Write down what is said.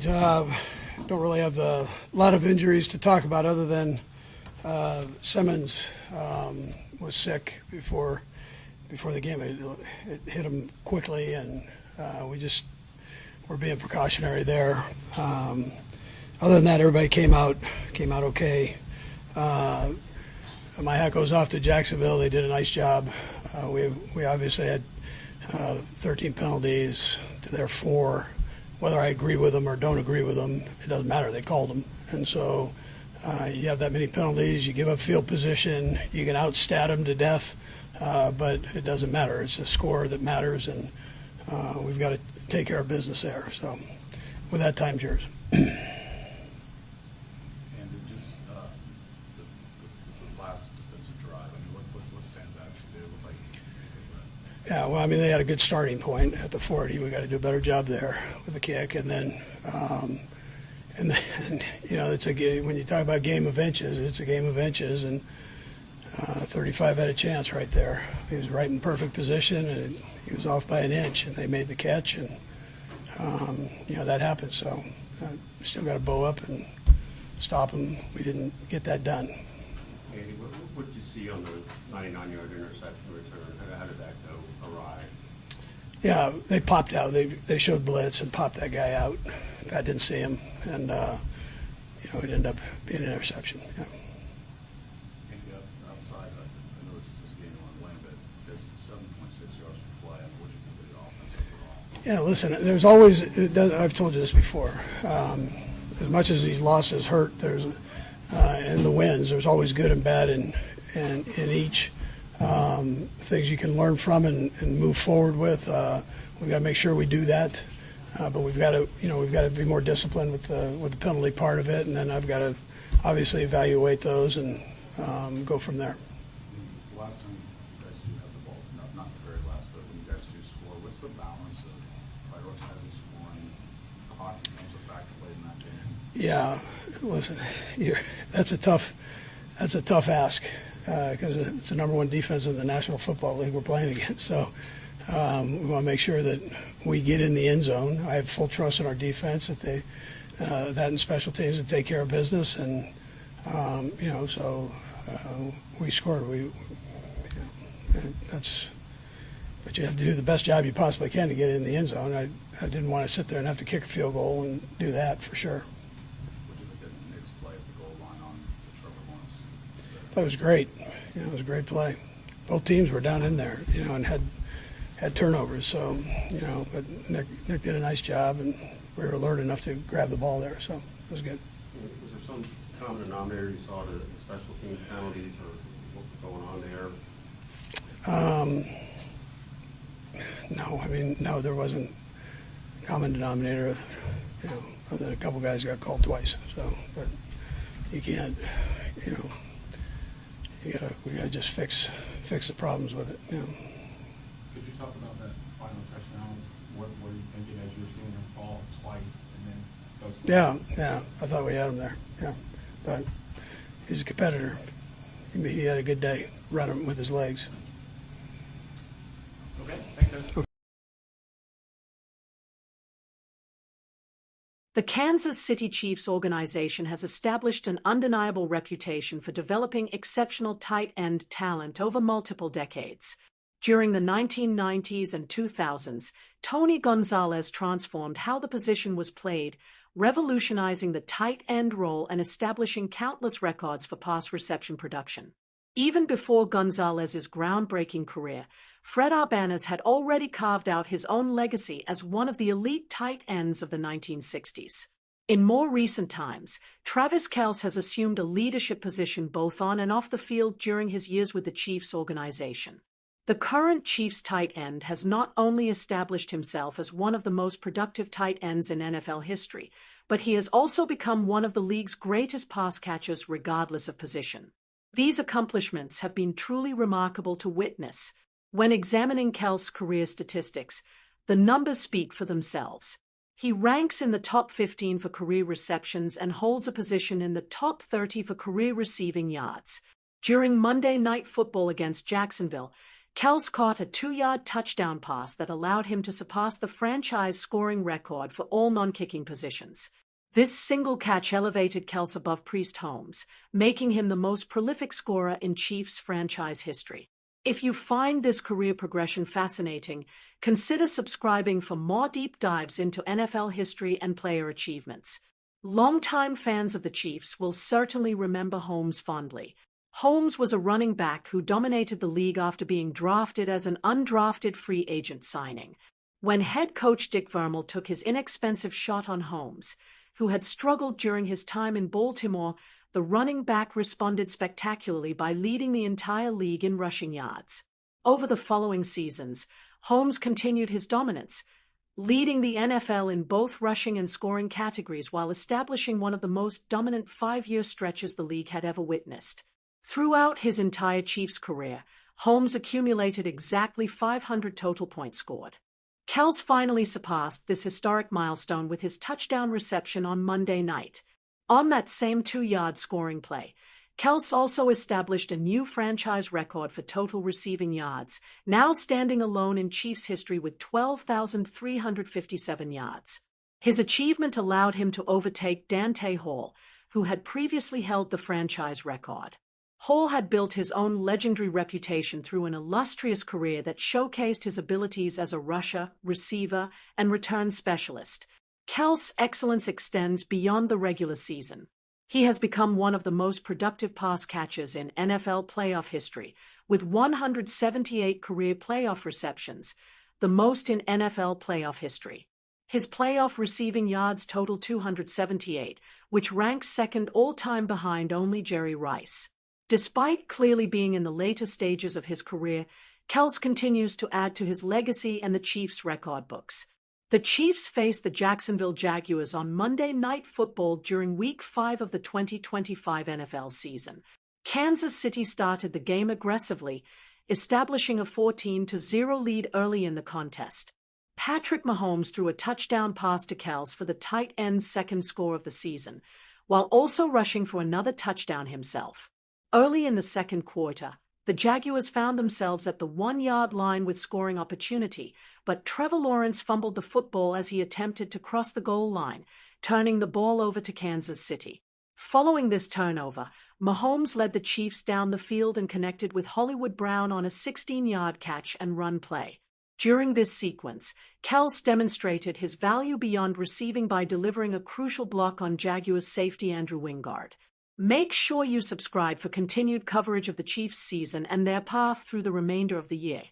right. Don't really have a lot of injuries to talk about other than Simmons was sick before the game. It hit him quickly, and we're being precautionary there. Other than that, everybody came out okay. My hat goes off to Jacksonville. They did a nice job. We obviously had 13 penalties to their 4. Whether I agree with them or don't agree with them, it doesn't matter. They called them. And so you have that many penalties, you give up field position, you can outstat them to death, but it doesn't matter. It's a score that matters, and we've got to take care of business there. So with that, time's yours. Yeah, well, I mean, they had a good starting point at the 40. We got to do a better job there with the kick, and then it's a game. When you talk about game of inches, it's a game of inches, and 35 had a chance right there. He was right in perfect position, and he was off by an inch, and they made the catch, and that happened. So we still got to bow up and stop him. We didn't get that done. Andy, what did you see on the 99-yard interception return? How did that go awry? Yeah, they popped out. They showed blitz and popped that guy out. I didn't see him, and it ended up being an interception. Yeah. Outside, I know this game on land, but there's 7.6 yards per play. What do you think of the offense overall? Yeah, listen, there's always. I've told you this before. As much as these losses hurt, there's in the wins, there's always good and bad in each. Things you can learn from and move forward with. We've got to make sure we do that, but we've got to be more disciplined with the penalty part of it, and then I've got to obviously evaluate those and go from there. The last time you guys do have the ball, not the very last, but when you guys do score, what's the balance of prioritizing scoring, clock becomes a factor late in that game? Yeah, listen, that's a tough ask. Because it's the number 1 defense in the National Football League we're playing against. So we want to make sure that we get in the end zone. I have full trust in our defense that that and special teams to take care of business. And, we scored. But you have to do the best job you possibly can to get in the end zone. I didn't want to sit there and have to kick a field goal and do that for sure. That was great. It was a great play. Both teams were down in there, and had turnovers. So, but Nick did a nice job, and we were alert enough to grab the ball there. So it was good. Was there some common denominator you saw to the special teams penalties, or what was going on there? No, there wasn't a common denominator. Other than a couple guys got called twice. So, but you can't, we gotta just fix the problems with it. Could you talk about that final touchdown? What were you thinking as you were seeing him fall twice and then those? Yeah. I thought we had him there. Yeah, but he's a competitor. He had a good day running with his legs. Okay, thanks, guys. The Kansas City Chiefs organization has established an undeniable reputation for developing exceptional tight end talent over multiple decades. During the 1990s and 2000s, Tony Gonzalez transformed how the position was played, revolutionizing the tight end role and establishing countless records for pass reception production. Even before Gonzalez's groundbreaking career, Fred Arbanas had already carved out his own legacy as one of the elite tight ends of the 1960s. In more recent times, Travis Kelce has assumed a leadership position both on and off the field during his years with the Chiefs organization. The current Chiefs tight end has not only established himself as one of the most productive tight ends in NFL history, but he has also become one of the league's greatest pass catchers regardless of position. These accomplishments have been truly remarkable to witness. When examining Kelce's career statistics, the numbers speak for themselves. He ranks in the top 15 for career receptions and holds a position in the top 30 for career receiving yards. During Monday Night Football against Jacksonville, Kelce caught a 2-yard touchdown pass that allowed him to surpass the franchise scoring record for all non-kicking positions. This single catch elevated Kelce above Priest Holmes, making him the most prolific scorer in Chiefs franchise history. If you find this career progression fascinating, consider subscribing for more deep dives into NFL history and player achievements. Longtime fans of the Chiefs will certainly remember Holmes fondly. Holmes was a running back who dominated the league after being drafted as an undrafted free agent signing. When head coach Dick Vermeil took his inexpensive shot on Holmes, who had struggled during his time in Baltimore, the running back responded spectacularly by leading the entire league in rushing yards. Over the following seasons, Holmes continued his dominance, leading the NFL in both rushing and scoring categories while establishing one of the most dominant 5-year stretches the league had ever witnessed. Throughout his entire Chiefs career, Holmes accumulated exactly 500 total points scored. Kelce finally surpassed this historic milestone with his touchdown reception on Monday night. On that same 2-yard scoring play, Kelce also established a new franchise record for total receiving yards, now standing alone in Chiefs history with 12,357 yards. His achievement allowed him to overtake Dante Hall, who had previously held the franchise record. Hall had built his own legendary reputation through an illustrious career that showcased his abilities as a rusher, receiver, and return specialist. Kelce's excellence extends beyond the regular season. He has become one of the most productive pass catchers in NFL playoff history, with 178 career playoff receptions, the most in NFL playoff history. His playoff receiving yards total 278, which ranks second all-time behind only Jerry Rice. Despite clearly being in the later stages of his career, Kelce continues to add to his legacy and the Chiefs' record books. The Chiefs face the Jacksonville Jaguars on Monday Night Football during Week 5 of the 2025 NFL season. Kansas City started the game aggressively, establishing a 14-0 lead early in the contest. Patrick Mahomes threw a touchdown pass to Kelce for the tight end's second score of the season, while also rushing for another touchdown himself. Early in the second quarter, the Jaguars found themselves at the 1-yard line with scoring opportunity, but Trevor Lawrence fumbled the football as he attempted to cross the goal line, turning the ball over to Kansas City. Following this turnover, Mahomes led the Chiefs down the field and connected with Hollywood Brown on a 16-yard catch and run play. During this sequence, Kelce demonstrated his value beyond receiving by delivering a crucial block on Jaguars safety Andrew Wingard. Make sure you subscribe for continued coverage of the Chiefs season and their path through the remainder of the year.